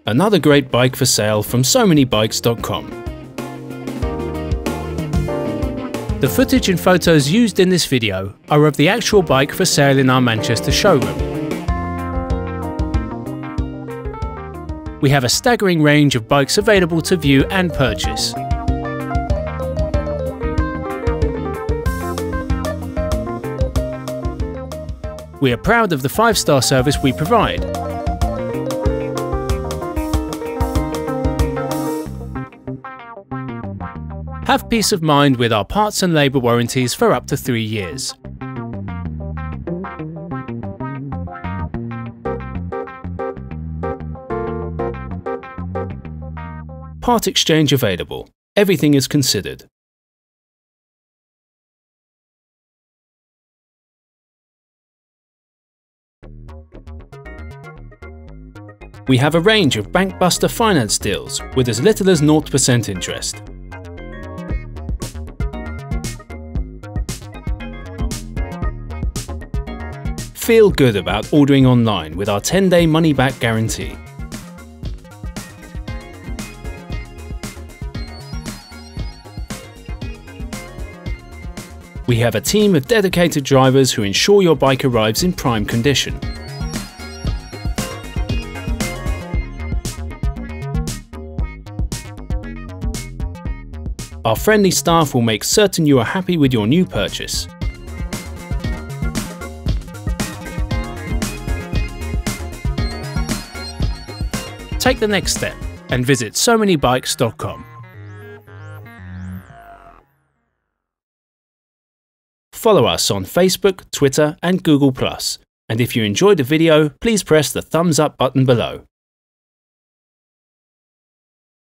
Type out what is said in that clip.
Another great bike for sale from SoManyBikes.com. The footage and photos used in this video are of the actual bike for sale in our Manchester showroom. We have a staggering range of bikes available to view and purchase. We are proud of the 5-star service we provide. Have peace of mind with our parts and labour warranties for up to 3 years. Part exchange available. Everything is considered. We have a range of bankbuster finance deals with as little as 0% interest. Feel good about ordering online with our 10-day money-back guarantee. We have a team of dedicated drivers who ensure your bike arrives in prime condition. Our friendly staff will make certain you are happy with your new purchase. Take the next step and visit SoManyBikes.com. Follow us on Facebook, Twitter and Google+. And if you enjoyed the video, please press the thumbs up button below.